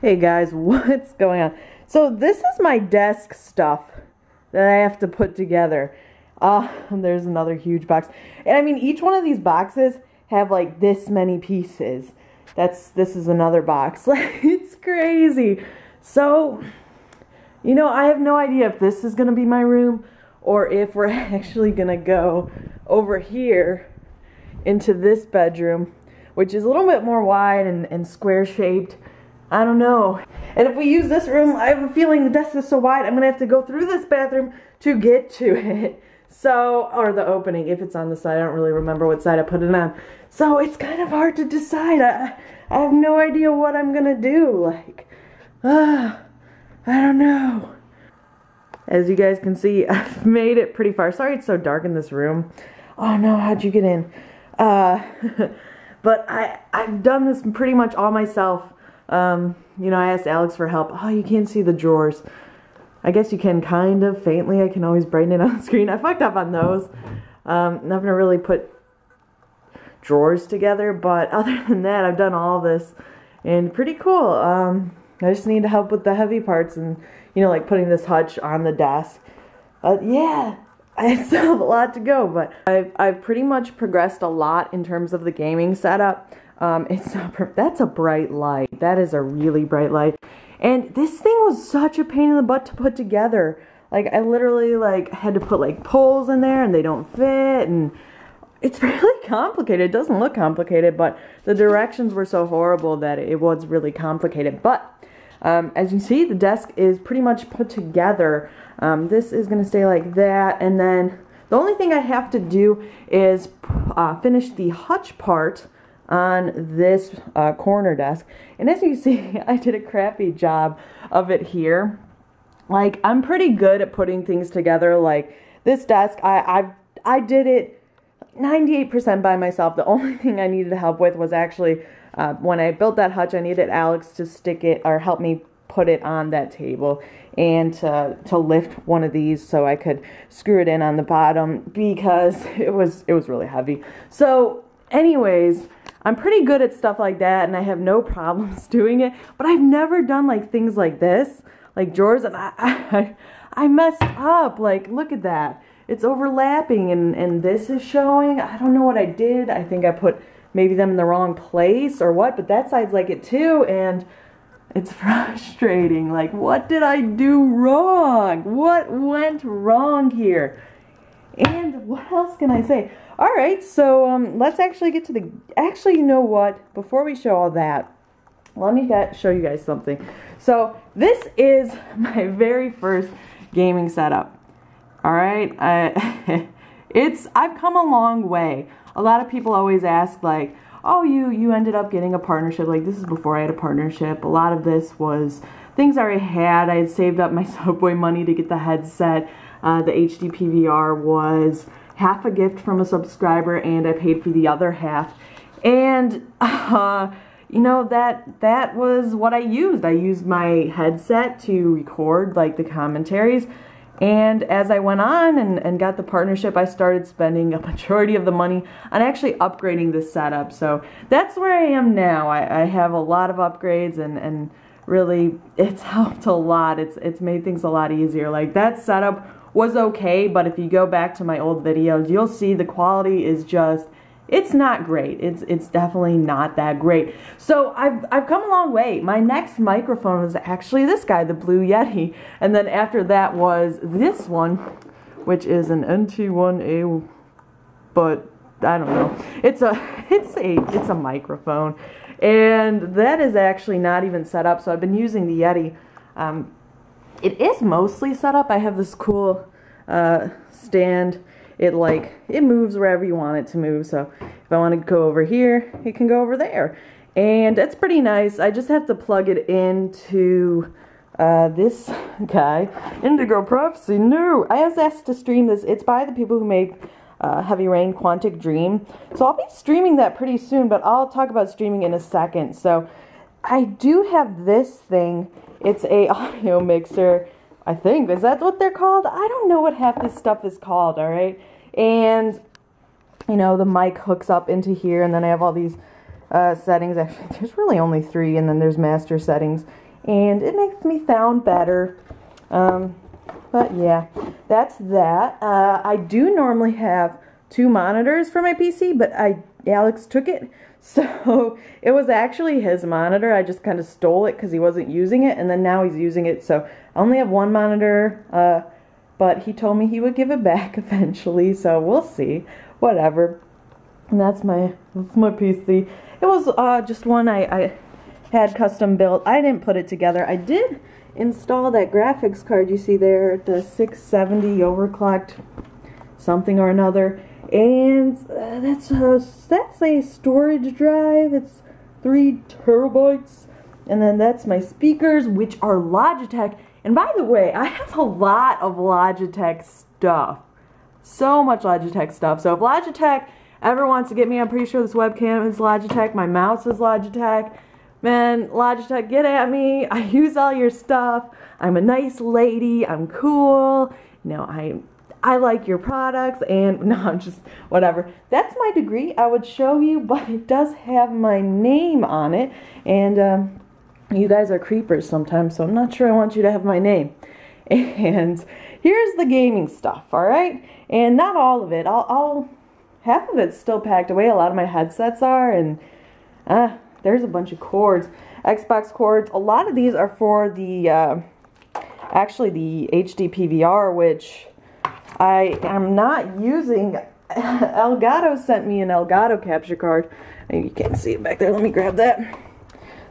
Hey guys, what's going on? So this is my desk stuff that I have to put together. There's another huge box. And I mean, each one of these boxes have like this many pieces. This is another box. It's crazy. So, you know, I have no idea if this is going to be my room or if we're actually going to go over here into this bedroom, which is a little bit more wide and square shaped. I don't know. And if we use this room, I have a feeling the desk is so wide, I'm going to have to go through this bathroom to get to it. So, or the opening, if it's on the side. I don't really remember what side I put it on. So, it's kind of hard to decide. I have no idea what I'm going to do. I don't know. As you guys can see, I've made it pretty far. Sorry it's so dark in this room. Oh no, how'd you get in? But I've done this pretty much all myself. You know, I asked Alex for help. Oh, you can't see the drawers. I guess you can kind of faintly. I can always brighten it on the screen. I fucked up on those. Never really put drawers together, but other than that, I've done all this and pretty cool. I just need help with the heavy parts and, you know, like putting this hutch on the desk. Yeah, I still have a lot to go, but I've pretty much progressed a lot in terms of the gaming setup. It's not that's a bright light. That is a really bright light. And this thing was such a pain in the butt to put together. Like, I literally, had to put, poles in there, and they don't fit, and it's really complicated. It doesn't look complicated, but the directions were so horrible that it was really complicated. But, as you see, the desk is pretty much put together. This is going to stay like that, and then the only thing I have to do is finish the hutch part on this corner desk. And as you see, I did a crappy job of it here. I'm pretty good at putting things together. Like this desk, I did it 98% by myself. The only thing I needed help with was actually when I built that hutch, I needed Alex to stick it or help me put it on that table and to lift one of these so I could screw it in on the bottom because it was really heavy. So anyways, I'm pretty good at stuff like that, and I have no problems doing it, but I've never done, things like this, like drawers, and I messed up. Look at that. It's overlapping, and this is showing. I don't know what I did. I think I put maybe them in the wrong place or what, but that side's like it too, and it's frustrating. What did I do wrong? What went wrong here? And what else can I say? Alright, so let's actually get to the... Actually, you know what? Before we show all that, let me show you guys something. So, this is my very first gaming setup. Alright? I've come a long way. A lot of people always ask, oh, you ended up getting a partnership. This is before I had a partnership. A lot of this was things I already had. I had saved up my Subway money to get the headset. The HD PVR was half a gift from a subscriber, and I paid for the other half. And, you know, that was what I used. I used my headset to record, the commentaries. And as I went on and got the partnership, I started spending a majority of the money on actually upgrading the setup. So that's where I am now. I have a lot of upgrades, and really, it's helped a lot. It's made things a lot easier. That setup was okay, but if you go back to my old videos, you'll see the quality is just, it's not great. It's definitely not that great. So I've come a long way. My next microphone was actually this guy, the Blue Yeti, and then after that was this one, which is an NT1A, but I don't know. It's a microphone, and that is actually not even set up. So I've been using the Yeti. It is mostly set up. I have this cool stand. It moves wherever you want it to move. So if I want to go over here, it can go over there. And it's pretty nice. I just have to plug it into this guy. Indigo Prophecy. No! I was asked to stream this. It's by the people who make Heavy Rain Quantic Dream. So I'll be streaming that pretty soon, but I'll talk about streaming in a second. So I do have this thing. It's a audio mixer, I think. Is that what they're called? I don't know what half this stuff is called, alright? And, you know, the mic hooks up into here, and then I have all these settings. Actually, there's really only 3, and then there's master settings. and it makes me sound better. But yeah, that's that. I do normally have 2 monitors for my PC, but Alex took it, so it was actually his monitor. I just kind of stole it because he wasn't using it, and then now he's using it, so I only have 1 monitor, but he told me he would give it back eventually, so we'll see. Whatever. And that's my PC. It was just one I had custom built. I didn't put it together. I did install that graphics card you see there, the 670 overclocked something or another, and that's a storage drive. It's 3 terabytes, and then that's my speakers, which are Logitech. And by the way, I have a lot of Logitech stuff, so much Logitech stuff. So if Logitech ever wants to get me, I'm pretty sure this webcam is Logitech, my mouse is Logitech. Man, Logitech, get at me. I use all your stuff. I'm a nice lady. I'm cool. You know, I like your products, and no, I'm just, whatever. That's my degree. I would show you, but it does have my name on it, and you guys are creepers sometimes, so I'm not sure I want you to have my name. And here's the gaming stuff, alright? And not all of it. Half of it's still packed away. A lot of my headsets are, and there's a bunch of cords, Xbox cords. A lot of these are for the, actually the HD PVR, which I am not using. Elgato sent me an Elgato capture card. You can't see it back there. Let me grab that.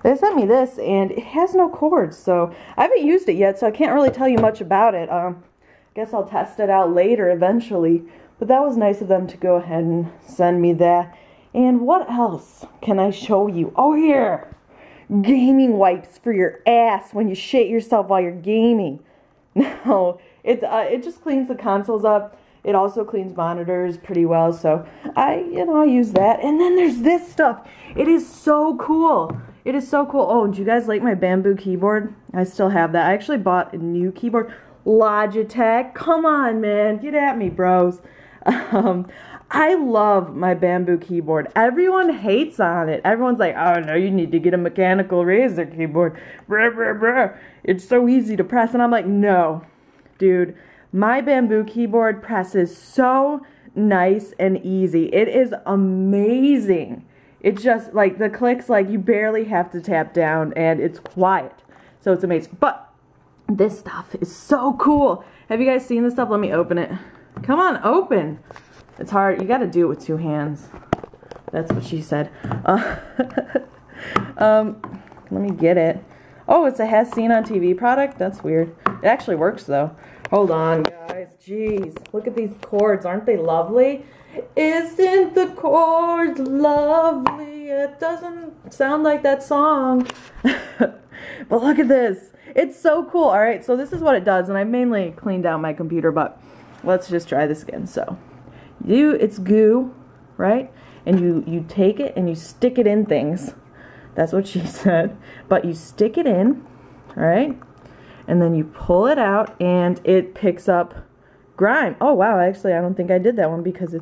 They sent me this, and it has no cords, so I haven't used it yet, so I can't really tell you much about it. Guess I'll test it out later eventually, but that was nice of them to go ahead and send me that. And what else can I show you? Oh, here! Gaming wipes for your ass when you shit yourself while you're gaming. No, it just cleans the consoles up. It also cleans monitors pretty well, so I use that. And then there's this stuff. It is so cool. It is so cool. Oh, do you guys like my bamboo keyboard? I still have that. I actually bought a new keyboard. Logitech. Come on, man. Get at me, bros. I love my bamboo keyboard. Everyone hates on it. Everyone's like, oh no, you need to get a mechanical razor keyboard. Brr, brr, brr. It's so easy to press. And I'm like, no, dude, my bamboo keyboard presses so nice and easy. It is amazing. It's just like the clicks, like you barely have to tap down, and it's quiet. So it's amazing. But this stuff is so cool. Have you guys seen this stuff? Let me open it. Come on, open. It's hard. You got to do it with 2 hands. That's what she said. Let me get it. Oh, it's a has seen on TV product? That's weird. It actually works though. Hold on, guys. Jeez. Look at these cords. Aren't they lovely? Isn't the chords lovely? It doesn't sound like that song. But look at this. It's so cool. Alright, so this is what it does. And I mainly cleaned out my computer, but let's just try this again. So, it's goo, right? And you take it and you stick it in things. That's what she said. But you stick it in, alright? And then you pull it out and it picks up grime. Oh wow, actually I don't think I did that one because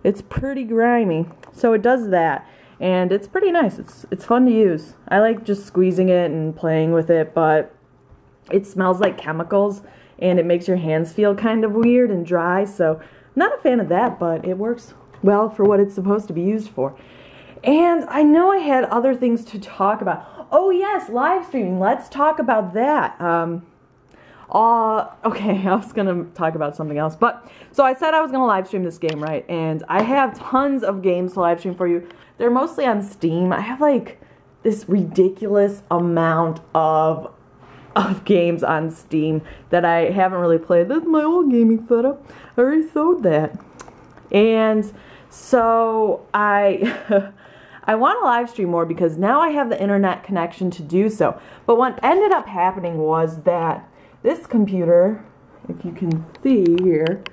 it's pretty grimy. So it does that, and it's pretty nice. It's fun to use. I like just squeezing it and playing with it, but it smells like chemicals and it makes your hands feel kind of weird and dry, so I'm not a fan of that, but it works well for what it's supposed to be used for. And I know I had other things to talk about. Oh yes, live streaming. Let's talk about that. Okay, I was gonna talk about something else, but so I said I was gonna live stream this game, right? And I have tons of games to live stream for you. They're mostly on Steam. I have like this ridiculous amount of games on Steam that I haven't really played. That's my old gaming setup. I already sold that. And so I want to live stream more because now I have the internet connection to do so. But what ended up happening was that this computer, if you can see here,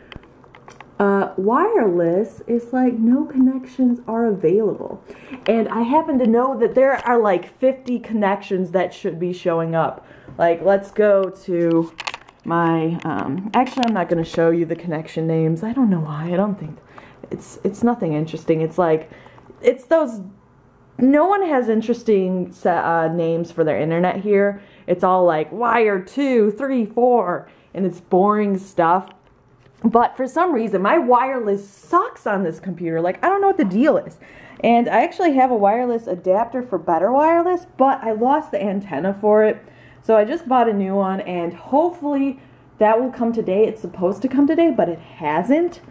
wireless is like no connections are available. And I happen to know that there are like 50 connections that should be showing up. Like, let's go to my, actually I'm not going to show you the connection names. I don't know why. I don't think, it's nothing interesting. It's like, it's those no one has interesting names for their internet here. It's all like wire 2, 3, 4, and it's boring stuff. But for some reason, my wireless sucks on this computer. Like, I don't know what the deal is. And I actually have a wireless adapter for better wireless, but I lost the antenna for it. So I just bought a new one, and hopefully that will come today. It's supposed to come today, but it hasn't.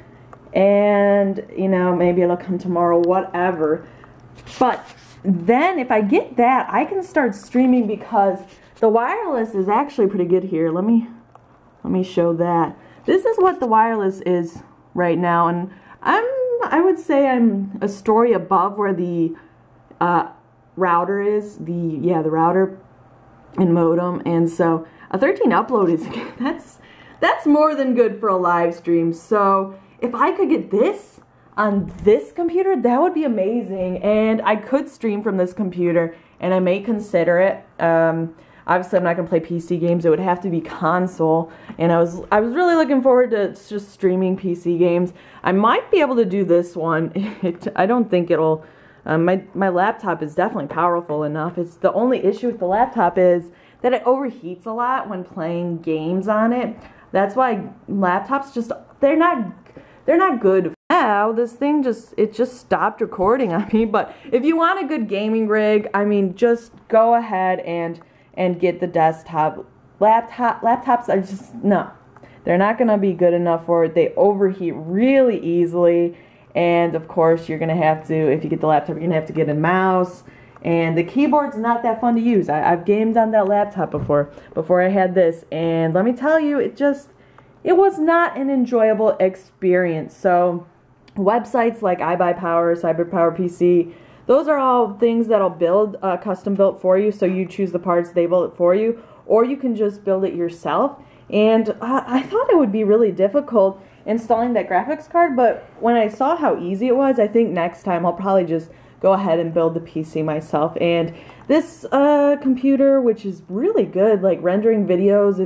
And, you know, maybe it'll come tomorrow, whatever. But then if I get that, I can start streaming because the wireless is actually pretty good here. Let me show that. This is what the wireless is right now, and I would say I'm a story above where the router is, the router and modem, and so a 13 upload is that's more than good for a live stream. So if I could get this on this computer, that would be amazing, and I could stream from this computer, and I may consider it. Obviously, I'm not going to play PC games. It would have to be console, and I was really looking forward to just streaming PC games. I might be able to do this one. I don't think it'll. My laptop is definitely powerful enough. It's the only issue with the laptop is that it overheats a lot when playing games on it. That's why laptops they're not good. Now this thing just stopped recording on me. But if you want a good gaming rig, I mean, just go ahead and get the desktop. Laptops are just, no. They're not going to be good enough for it. They overheat really easily. And of course, you're going to have to, if you get the laptop, you're going to have to get a mouse. And the keyboard's not that fun to use. I've gamed on that laptop before I had this. And let me tell you, it was not an enjoyable experience. So websites like iBuyPower, CyberPower PC, those are all things that'll build custom built for you. So you choose the parts, they build it for you, or you can just build it yourself. And I thought it would be really difficult installing that graphics card, but when I saw how easy it was, I think next time I'll probably just go ahead and build the PC myself. And this computer, which is really good, like rendering videos,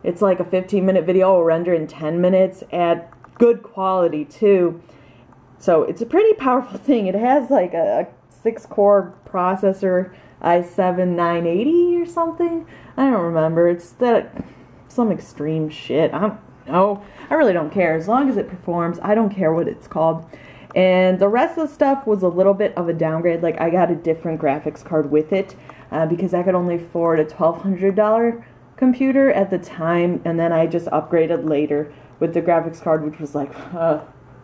it's like a 15-minute video will render in 10 minutes at good quality too. So it's a pretty powerful thing. It has like a 6-core processor, i7-980 or something. I don't remember. It's some extreme shit. I don't know. I really don't care. As long as it performs, I don't care what it's called. And the rest of the stuff was a little bit of a downgrade. Like, I got a different graphics card with it because I could only afford a $1,200 computer at the time, and then I just upgraded later with the graphics card, which was like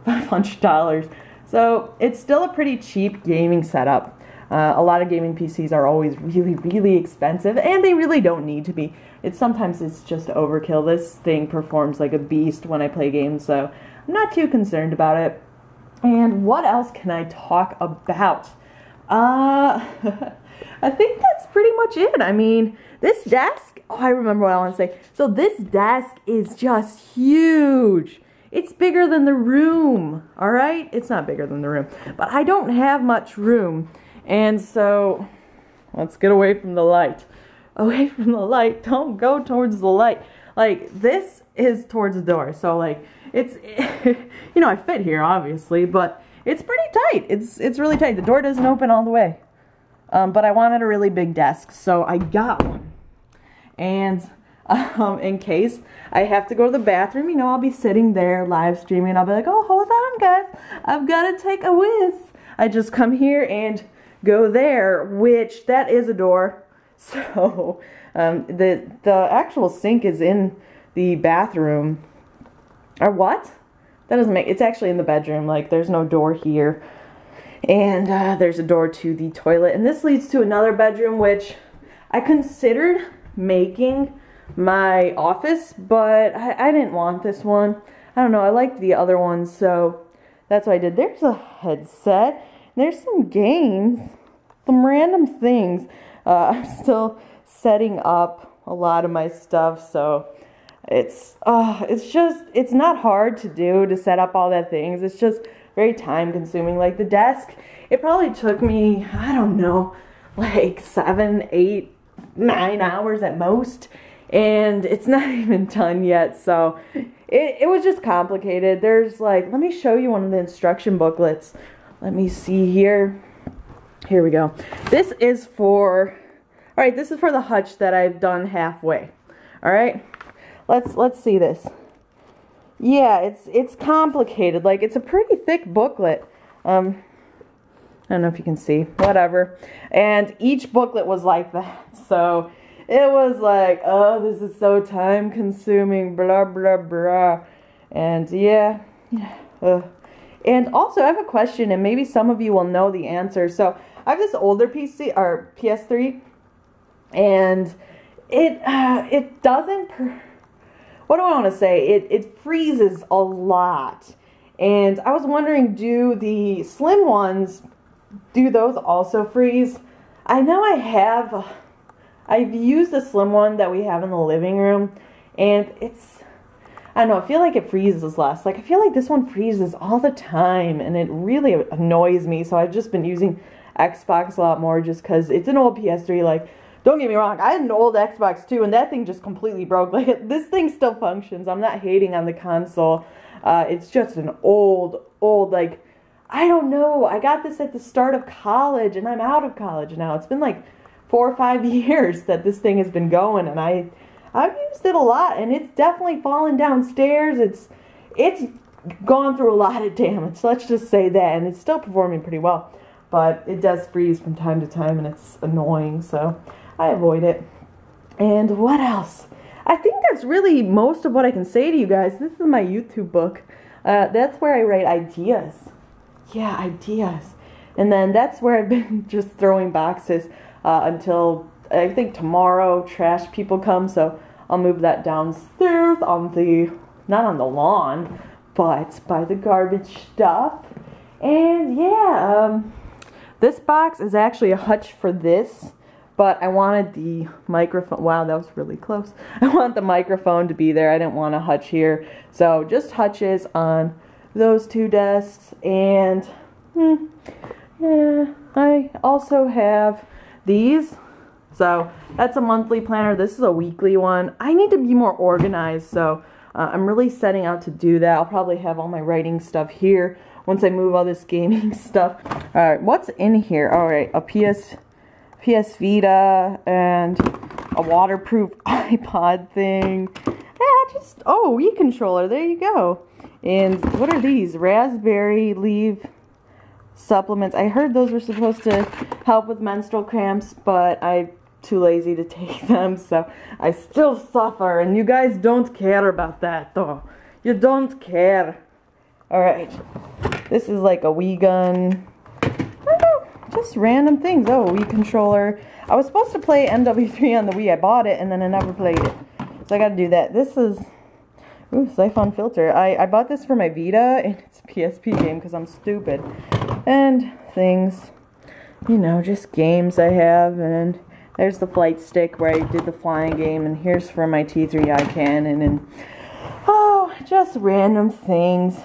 $500. So it's still a pretty cheap gaming setup. A lot of gaming PCs are always really, really expensive, and they really don't need to be. Sometimes it's just overkill. This thing performs like a beast when I play games, so I'm not too concerned about it. And what else can I talk about? I think that's pretty much it. I mean, this desk, I remember what I want to say. So this desk is just huge. It's bigger than the room, all right? It's not bigger than the room, but I don't have much room. And so, let's get away from the light. Away from the light, don't go towards the light. Like, this is towards the door, so like, it's, you know, I fit here, obviously, but it's pretty tight. It's really tight. The door doesn't open all the way. But I wanted a really big desk, so I got one. And in case I have to go to the bathroom, you know, I'll be sitting there live streaming. I'll be like, oh, hold on, guys. I've got to take a whiz. I just come here and go there, which that is a door. So the actual sink is in the bathroom. Or what? That doesn't make, it's actually in the bedroom. Like, there's no door here. And there's a door to the toilet. And this leads to another bedroom, which I considered making my office, but I didn't want this one. I don't know, I liked the other one, so that's what I did. There's a headset. There's some games, some random things. I'm still setting up a lot of my stuff, so it's not hard to do, to set up all that things. It's just very time consuming. Like the desk, it probably took me, I don't know, like 7, 8, 9 hours at most, and it's not even done yet. So it was just complicated. There's like, let me show you one of the instruction booklets. Let me see here. here we go. This is for, all right, this is for the hutch that I've done halfway. All right, let's see this. Yeah, it's complicated. Like, it's a pretty thick booklet. I don't know if you can see, whatever. And each booklet was like that. So it was like, oh, this is so time consuming, blah, blah, blah. And yeah. And also I have a question, and maybe some of you will know the answer. So I have this older PC, or PS3, and it doesn't, what do I want to say? It freezes a lot. And I was wondering, do the slim ones, do those also freeze? I know I've used the slim one that we have in the living room, and I don't know, I feel like it freezes less. Like, I feel like this one freezes all the time, and it really annoys me, so I've just been using Xbox a lot more just because it's an old PS3. Like, don't get me wrong, I had an old Xbox too, and that thing just completely broke. Like, this thing still functions. I'm not hating on the console. It's just an old, like, I don't know. I got this at the start of college, and I'm out of college now. It's been like 4 or 5 years that this thing has been going, and I've used it a lot, and it's definitely fallen downstairs. It's gone through a lot of damage, let's just say that, and it's still performing pretty well. But it does freeze from time to time, and it's annoying, so I avoid it. And what else? I think that's really most of what I can say to you guys. This is my YouTube book. That's where I write ideas. Yeah, ideas. And then that's where I've been just throwing boxes until I think tomorrow trash people come, so I'll move that downstairs on the, not on the lawn, but by the garbage stuff. And yeah, this box is actually a hutch for this, but I wanted the microphone, wow, that was really close. I want the microphone to be there. I didn't want a hutch here. So just hutches on those 2 desks. And yeah, I also have these. So that's a monthly planner. This is a weekly one. I need to be more organized, so I'm really setting out to do that. I'll probably have all my writing stuff here once I move all this gaming stuff. Alright, what's in here? Alright, a PS Vita and a waterproof iPod thing. Yeah, just, oh, Wii controller. There you go. And what are these? Raspberry leaf supplements. I heard those were supposed to help with menstrual cramps, but I'm too lazy to take them, so I still suffer, and you guys don't care about that, though. You don't care. Alright. This is like a Wii gun. I don't know, just random things. Oh, Wii controller. I was supposed to play MW3 on the Wii. I bought it, and then I never played it. So I gotta do that. This is, ooh, siphon filter. I bought this for my Vita, and it's a PSP game because I'm stupid. And things, you know, just games I have. And there's the flight stick where I did the flying game. And here's for my T3i Canon. And, oh, just random things.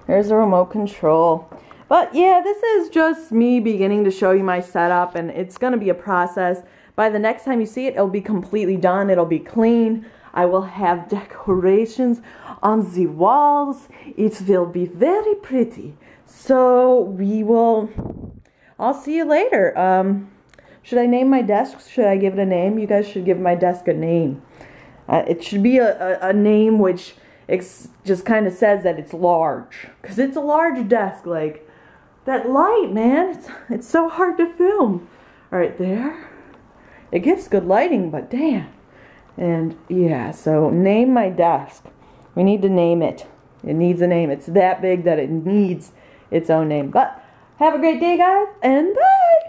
There's a remote control. But yeah, this is just me beginning to show you my setup, and it's going to be a process. By the next time you see it, it'll be completely done. It'll be clean. I will have decorations on the walls. It will be very pretty. So I'll see you later. Should I name my desk? Should I give it a name? You guys should give my desk a name. It should be a name which just kind of says that it's large. Because it's a large desk. Like, that light, man. It's so hard to film. Alright, there. It gives good lighting, but damn. And yeah, so name my desk. We need to name it. It needs a name. It's that big that it needs its own name. But have a great day, guys, and bye!